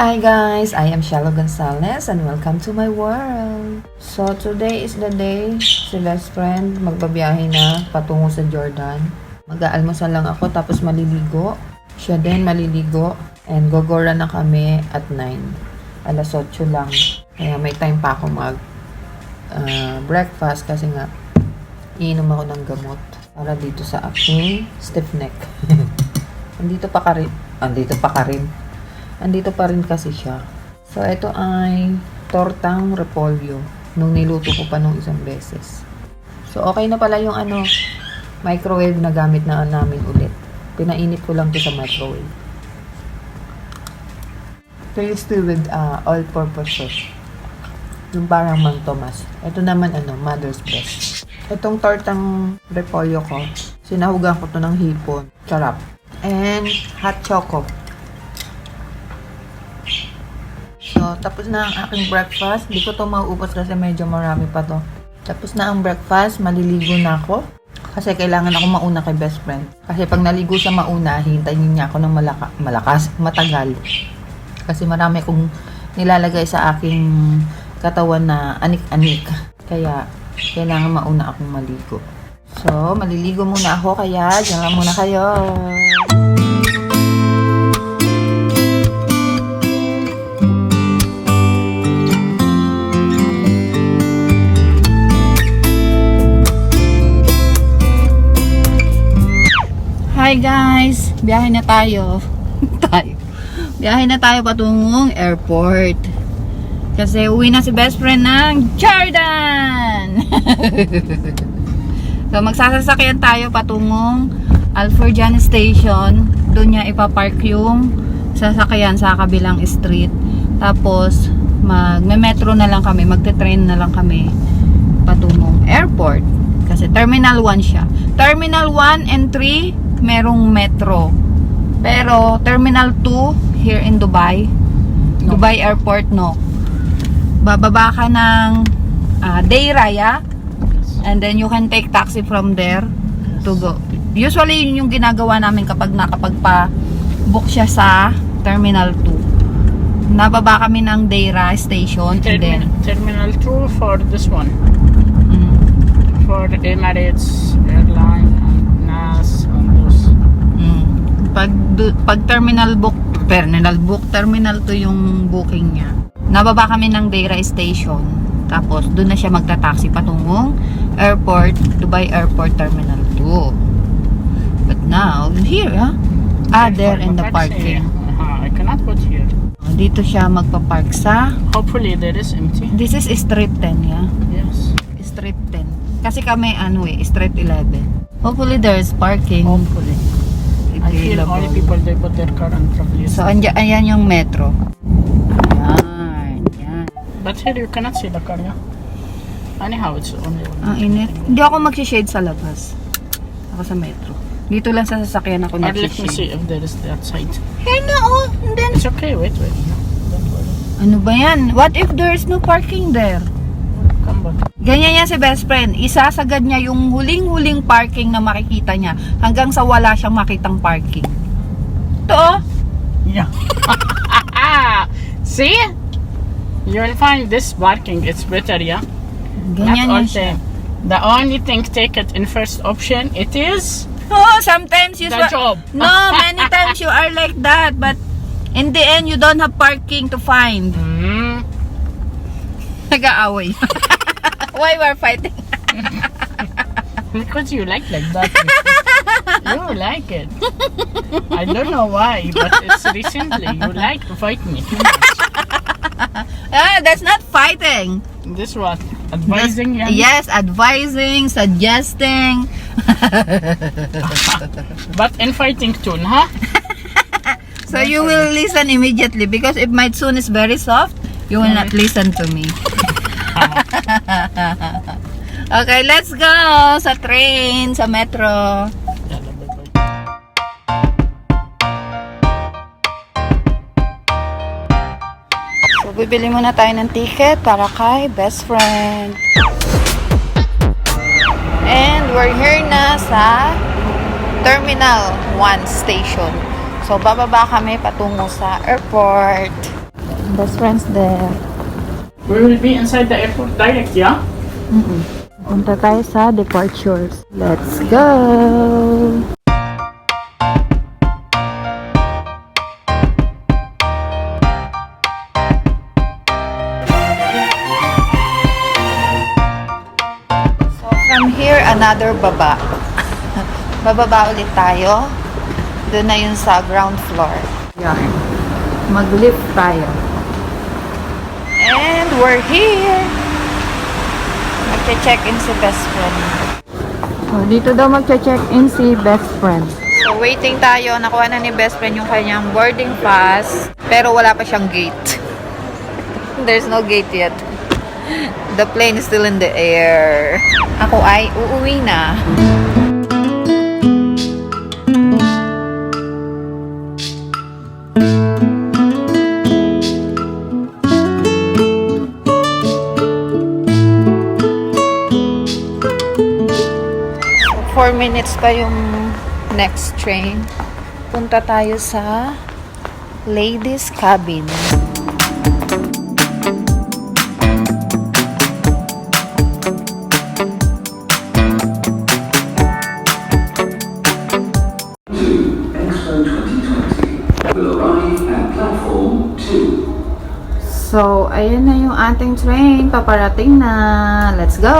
Hi guys, I am Shallow Gonzalez and welcome to my world. So today is the day si best friend magbabiyahe na patungo sa Jordan. Mag-aalmusal lang ako tapos maliligo. Siya din maliligo and gogora na kami at 9. Alas 8 lang. Kaya may time pa ako mag breakfast kasi nga iinom ako ng gamot para dito sa aking stiff neck. Andito pa rin kasi siya. So, ito ay tortang repolyo. Nung niluto ko pa nung isang beses. So, okay na pala yung microwave na gamit na namin ulit. Pinainit ko lang to sa microwave. Tasty with all-purpose sauce. Yung parang Mang Tomas. Ito naman mother's best. Itong tortang repolyo ko, sinahugan ko to ng hipon. Sarap. And hot choco. So, tapos na ang aking breakfast. Hindi ko to mauubos kasi medyo marami pa to. Tapos na ang breakfast, maliligo na ako. Kasi kailangan ako mauna kay best friend. Kasi pag naligo siya mauna, hintayin niya ako ng matagal. Kasi marami akong nilalagay sa aking katawan na anik-anik. Kaya, kailangan mauna akong maligo. So, maliligo muna ako, kaya diyan lang muna kayo. Hi guys! Biyahe na tayo. Biyahe na tayo patungong airport. Kasi uwi na si best friend ng Jordan! So magsasasakyan tayo patungong Al Furjan Station. Doon niya ipapark yung sasakyan sa kabilang street. Tapos magme-metro na lang kami, magte-train na lang kami patungong airport. Kasi Terminal 1 siya. Terminal 1 and 3 merong metro. Pero Terminal 2 here in Dubai, no. Dubai Airport, no. Bababa ka ng Deiraya and then you can take taxi from there to go. Usually yun yung ginagawa namin kapag nakapagpa-book siya sa Terminal 2. Nababa kami ng Deira Station and then Terminal 2 for this one. For Emirates Airline and NAS and those. Pag Terminal 2 yung booking niya. Nababa kami ng Deira Station. Tapos doon na siya magta-taxi patungong airport, Dubai Airport Terminal 2. But now, here, there in the parking. I cannot put here. Dito siya magpa-park sa... Hopefully there is empty. This is Street 10, Yes. Street 10. Kasi kami, Street 11. Hopefully there's parking. Hopefully. I feel all people, they put their car and probably... So, ayan yung metro. Yan. But here you cannot see the car, yeah? Anyhow, it's only one. Ang init. Hindi ako mag-shade sa labas. Ako sa metro. Dito lang sa sasakyan ako Or let me see nag-shade. if there is that side. Here na, and then... It's okay, wait. No, don't worry. Ano ba yan? What if there's no parking there? Come back. Ganyan yan si best friend. Isasagad niya yung huling-huling parking na makikita niya hanggang sa wala siyang makitang parking. Ito, Yeah. See? You'll find this parking, it's better, yeah? ganyan Not all yan siya. time. The only thing take it in first option, it is Oh, sometimes you... the job. No, many times you are like that. But in the end, you don't have parking to find. Nag-aaway. Why we're fighting? Because you like that. You like it. I don't know why, but it's recently you like to fight me too much. That's not fighting. This what? Advising you? Yes, advising, suggesting. But in fighting tune, huh? So you will listen immediately because if my tune is very soft, you will not listen to me. Okay, let's go sa train, sa metro. So bibili muna tayo ng ticket para kay best friend. And we're here na sa Terminal 1 station. So bababa kami patungo sa airport. Best friends there. We will be inside the airport direct, yeah? Punta tayo sa departures. Let's go! So from here, another baba. Bababa ulit tayo. Doon na yun sa ground floor. Yan. Mag-lift tayo. And we're here. Magche-check-in si best friend. So, dito daw magche-check-in si best friend. So, waiting tayo. Nakuha na ni best friend yung kanyang boarding pass. Pero wala pa siyang gate. There's no gate yet. The plane is still in the air. Ako ay uuwi na. So, 4 minutes pa yung next train. Punta tayo sa ladies cabin. So, ayan na yung ating train. Paparating na. Let's go!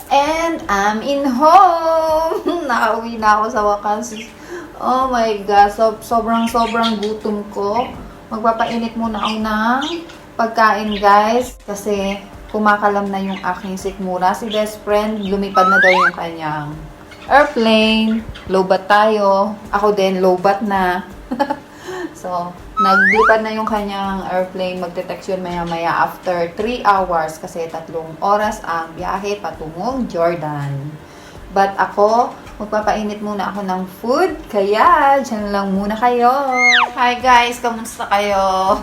And I'm in home! Nakauwi na ako sa wakas. Oh my God. Sobrang gutom ko. Magpapainit muna ako ng pagkain, guys. Kasi kumakalam na yung aking sikmura. Si best friend, lumipad na daw yung kanyang airplane. Lowbat tayo. Ako din, lowbat na. So, naglipad na yung kanyang airplane. Magte-text yun maya-maya after 3 hours. Kasi 3 oras ang biyahe patungong Jordan. But ako, magpapainit muna ako ng food. Kaya, dyan lang muna kayo. Hi guys, kamusta kayo?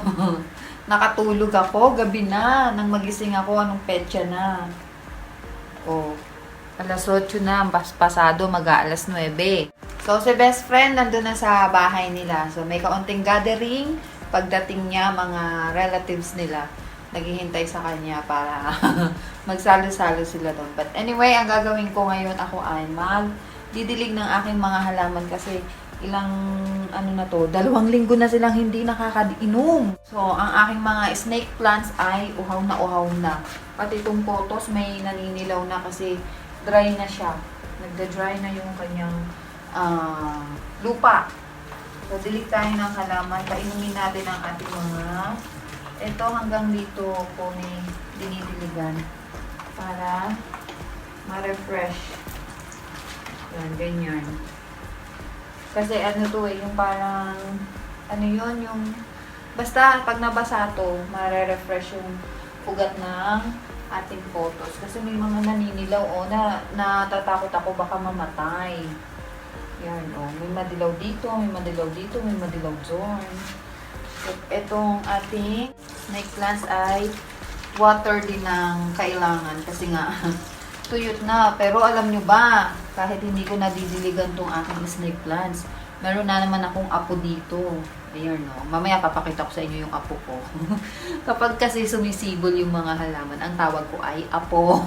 Nakatulog ako, gabi na. Nang magising ako, anong petsa na? Oh, alas 8 na, pasado, mag-aalas 9. So, si best friend, nandun na sa bahay nila. So, may kaunting gathering. Pagdating niya, mga relatives nila, naghihintay sa kanya para magsalo-salo sila doon. But anyway, ang gagawin ko ngayon, ako ay magdidilig ng aking mga halaman kasi ilang, 2 linggo na silang hindi nakakainom. So, ang aking mga snake plants ay uhaw na. Pati itong potos may naninilaw na kasi dry na siya. Nagda-dry na yung kanyang lupa. So, dilig tayo ng halaman. Painumin natin ang ating mga ito hanggang dito ko may dinidiligan para ma-refresh. Yan, ganyan. Kasi yung parang, yung, basta pag nabasa to, mare-refresh yung ugat ng ating photos. Kasi may mga naninilaw, natatakot ako baka mamatay. Yan, may madilaw dito, may madilaw dito, may madilaw doon. So, itong ating snake plants ay water din ang kailangan kasi nga, tuyot na. Pero alam nyo ba, kahit hindi ko nadidiligan tong aking snake plants, meron na naman akong apo dito. Ayan, mamaya papakita ko sa inyo yung apo ko. Kapag kasi sumisibol yung mga halaman, ang tawag ko ay apo.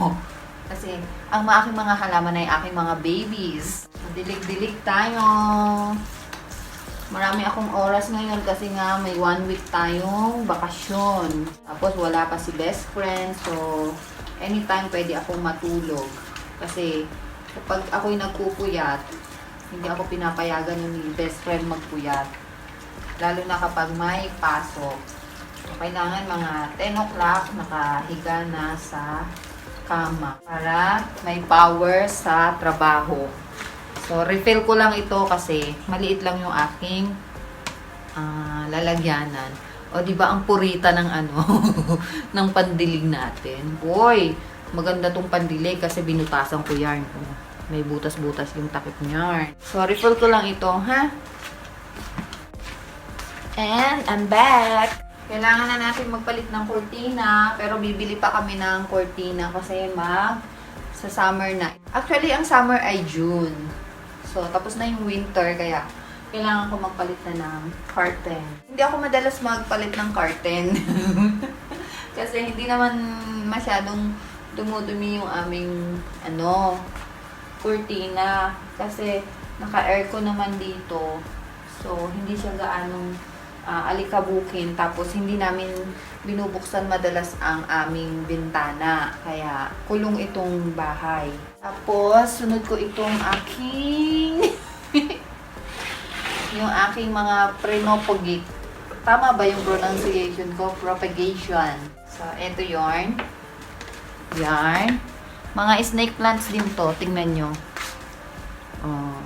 Kasi ang aking mga halaman ay aking mga babies. Dilig-dilig tayo. Marami akong oras ngayon kasi nga may 1 week tayong bakasyon. Tapos wala pa si best friend, so anytime pwede akong matulog. Kasi kapag ako'y nagpupuyat, hindi ako pinapayagan ni best friend magpuyat. Lalo na kapag may pasok. So, kailangan mga 10 o'clock nakahiga na sa kama para may power sa trabaho. So, refill ko lang ito kasi maliit lang yung aking lalagyanan. O, di ba ang purita ng ng pandilig natin? Boy, maganda tong pandilig kasi binutasan ko yarn. May butas-butas yung takip niya. So, refill ko lang ito, ha? And I'm back! Kailangan na natin magpalit ng cortina, pero bibili pa kami ng cortina kasi sa summer na. Actually, ang summer ay June. So, tapos na yung winter, kaya kailangan ko magpalit na ng curtain. Hindi ako madalas magpalit ng curtain. Kasi hindi naman masyadong dumudumi yung aming, kurtina. Kasi naka-aircon naman dito. So, hindi siya gaanong alikabukin. Tapos, hindi namin binubuksan madalas ang aming bintana. Kaya, kulong itong bahay. Tapos, sunod ko itong aking yung aking mga Prenopogate. Tama ba yung pronunciation ko? Propagation. So, ito yarn. Yarn. Mga snake plants din to. Tingnan nyo. Oh.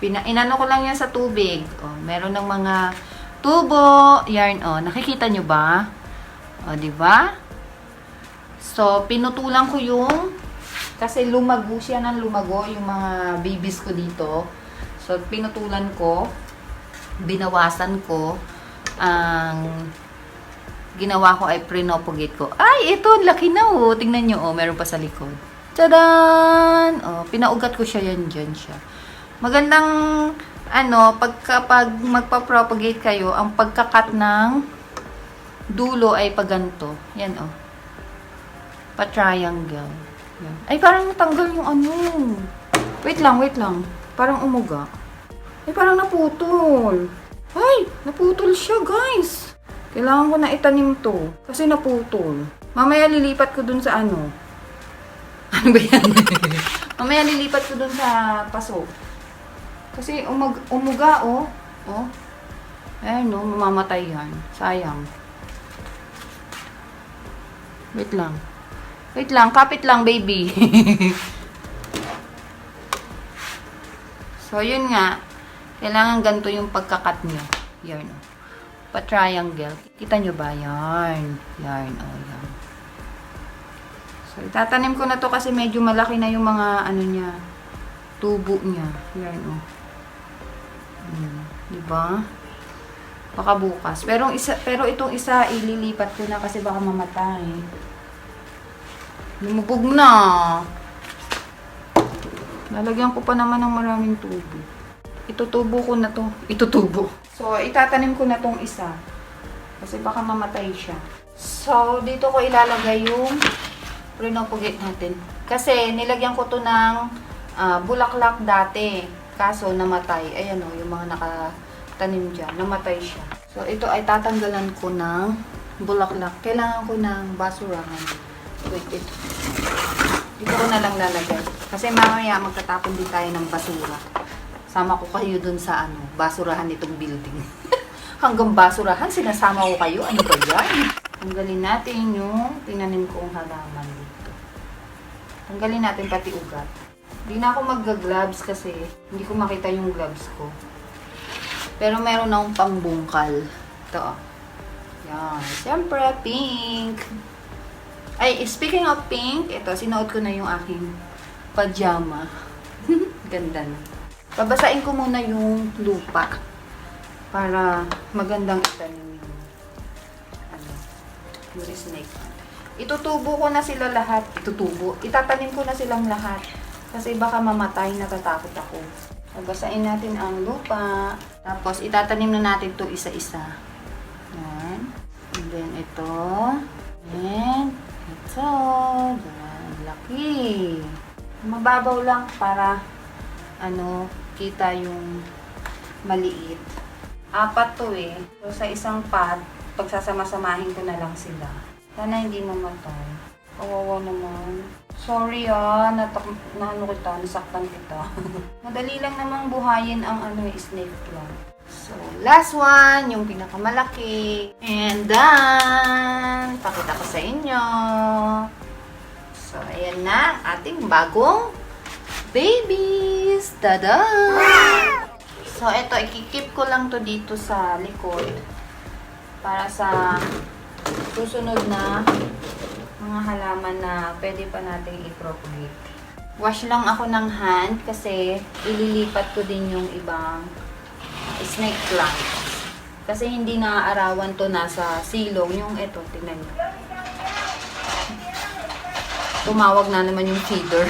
Inano ko lang yan sa tubig. Oh, meron ng mga tubo. Yarn. Oh, nakikita nyo ba? Oh, di ba? So, pinutulan ko yung kasi lumago siya ng lumago yung mga babies ko dito. So, pinutulan ko, binawasan ko, ang ginawa ko ay Prenopogate ko. Ay, ito, laki na oh. Tingnan nyo, oh, meron pa sa likod. Tadaan! Oh, pinaugat ko siya yan, dyan siya. Magandang, pag magpa-propagate kayo, ang pagkakat ng dulo ay paganto. Yan, oh. Pa-triangle. Yan. Ay, parang natanggal yung Wait lang. Parang umuga. Ay, parang naputol. Ay, naputol siya, guys. Kailangan ko na itanim to. Kasi naputol. Mamaya lilipat ko dun sa Ano ba yan? Mamaya lilipat ko dun sa paso. Kasi umuga, oh. Oh. Ayan, no. Mamamatay yan. Sayang. Wait lang. Kapit lang, baby. So, yun nga. Kailangan ganito yung pagkakat nyo. Yarn, oh. Pa-triangle. Kita nyo ba? Yarn. Yarn, oh, yarn. So, itatanim ko na to kasi medyo malaki na yung mga, niya, tubo niya. Yarn, oh. Diba? Baka bukas. Pero itong isa, ililipat ko na kasi baka mamatay. Lumubog na. Lalagyan ko pa naman ng maraming tubo. Itutubo ko na to. Itutubo. So, itatanim ko na tong isa. Kasi baka mamatay siya. So, dito ko ilalagay yung Prenopogate natin. Kasi, nilagyan ko to ng bulaklak dati. Kaso, namatay. Ayan o, yung mga nakatanim dyan. Namatay siya. So, ito ay tatanggalan ko ng bulaklak. Kailangan ko ng basurahan. Wait, ito. Dito ko na lang lalagay. Kasi mamaya magtatapon din tayo ng basura. Sama ko kayo dun sa basurahan nitong building. Hanggang basurahan, sinasama ko kayo. Ano ba yan? Tanggalin natin yung tinanim kong halaman dito. Tanggalin natin pati ugat. Hindi na ako mag-gloves kasi hindi ko makita yung gloves ko. Pero meron akong pangbungkal. Ito. Yan. Siyempre, pink. Ay, speaking of pink, ito, sinuot ko na yung aking pajama. Ganda na. Babasain ko muna yung lupa para magandang itanim yung yung snake. Itutubo ko na sila lahat. Itatanim ko na silang lahat. Kasi baka mamatay, natatakot ako. Babasain natin ang lupa. Tapos, itatanim na natin to isa-isa. Yan. And then, ito. And, ito. Yan. Laki. Mababaw lang para, kita yung maliit. 4 to eh. So, sa isang pot, pagsasama-samahin ko na lang sila. Sana hindi mamatay. Kawawa naman. Sorry nasaktan kita. Madali lang namang buhayin ang snake plant. So, last one, yung pinakamalaki. And then, pakita ko sa inyo. So, ayan na, ating bagong babies. Tada! So, ito, ikikip ko lang to dito sa likod. Para sa susunod na mga halaman na pwede pa natin i-propagate. Wash lang ako ng hand kasi ililipat ko din yung ibang snake plant. Kasi hindi naaarawan to nasa silong. Yung ito, tingnan nyo. Tumawag na naman yung feeder.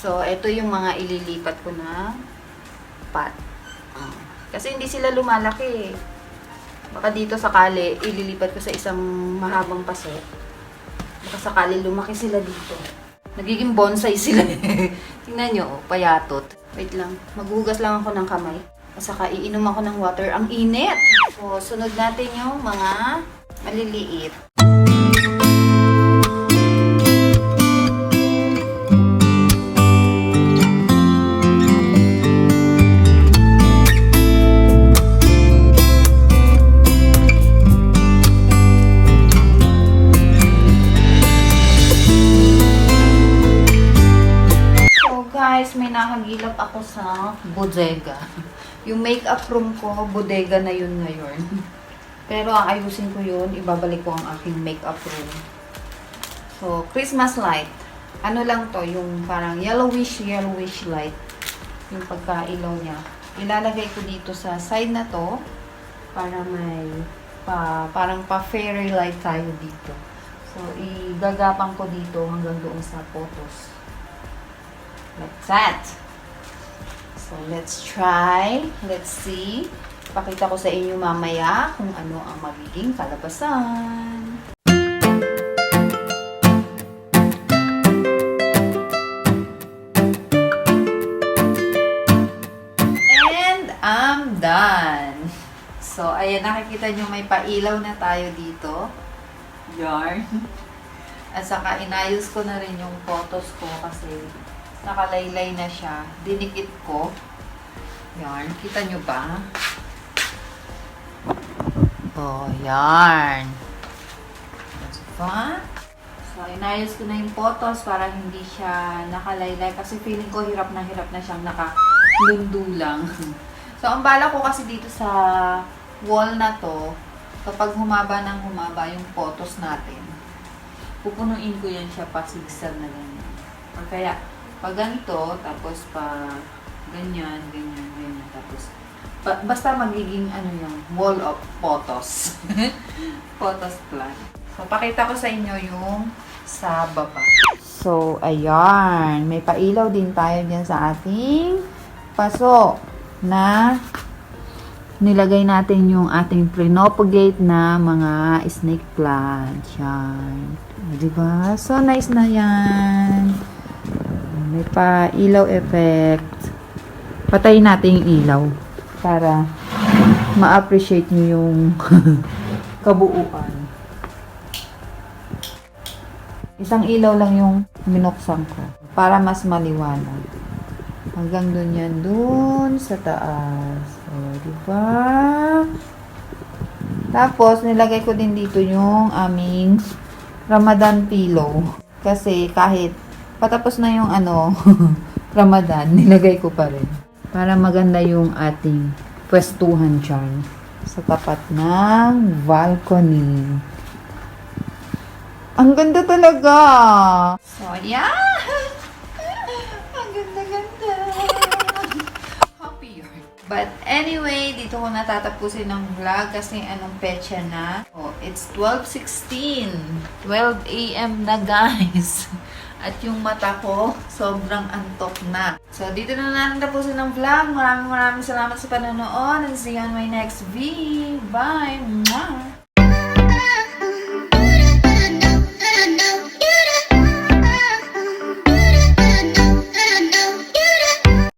So, ito yung mga ililipat ko na pot. Kasi hindi sila lumalaki. Baka dito sakali, ililipat ko sa isang mahabang paso. Baka sakali lumaki sila dito. Nagiging bonsai sila. Tingnan nyo, payatot. Wait lang, maghugas lang ako ng kamay. At saka iinom ako ng water. Ang init! So, sunod natin yung mga maliliit. Guys, may nakagilap ako sa bodega. Yung makeup room ko, bodega na yun ngayon. Pero aayusin ko yun, ibabalik ko ang aking makeup room. So, Christmas light. Ano lang to, yung parang yellowish light. Yung pagkailaw niya. Ilalagay ko dito sa side na to para may parang pa-fairy light tayo dito. So, igagapang ko dito hanggang doon sa photos. Like that. So, let's try. Let's see. Pakita ko sa inyo mamaya kung ano ang magiging kalabasan. And I'm done. So, ayan, nakikita nyo may pailaw na tayo dito. Yarn. At saka inayos ko na rin yung photos ko kasi nakalaylay na siya. Dinikit ko. Yarn. Kita nyo ba? Oh, yarn. Diba? So, inayos ko na yung photos para hindi siya nakalaylay. Kasi feeling ko hirap na siyang nakalundo lang. So, ang bala ko kasi dito sa wall na to, kapag humaba ng humaba yung photos natin, pupunuin ko yan siya pa sigsag na ganyan. Or kaya, pag ganito, tapos pa ganyan, tapos basta magiging ano yung wall of photos. Photos plan. So, pakita ko sa inyo yung sa baba. So, ayan. May pailaw din tayo dyan sa ating paso na nilagay natin yung ating propagate na mga snake plant. Yan. Diba? So, nice na yan. May pa-ilaw effect. Patayin natin yung ilaw para ma-appreciate nyo yung kabuuan. Isang ilaw lang yung minuksan ko para mas maliwanag. Hanggang dun yan, dun sa taas. So, diba? Tapos, nilagay ko din dito yung aming Ramadan pillow. Kasi kahit patapos na yung Ramadan, nilagay ko pa rin. Para maganda yung ating pwestuhan dyan. Sa tapat ng balcony. Ang ganda talaga! So, yeah! Ang ganda-ganda! Happy yarn. But anyway, dito ko natatapusin ng vlog kasi anong petsa na. Oh, it's 12:16. 12 AM na, guys. At yung mata ko, sobrang antok na. So, dito na natin tapusin ng vlog. Maraming salamat sa panonood. And see you on my next video. Bye! Mwah!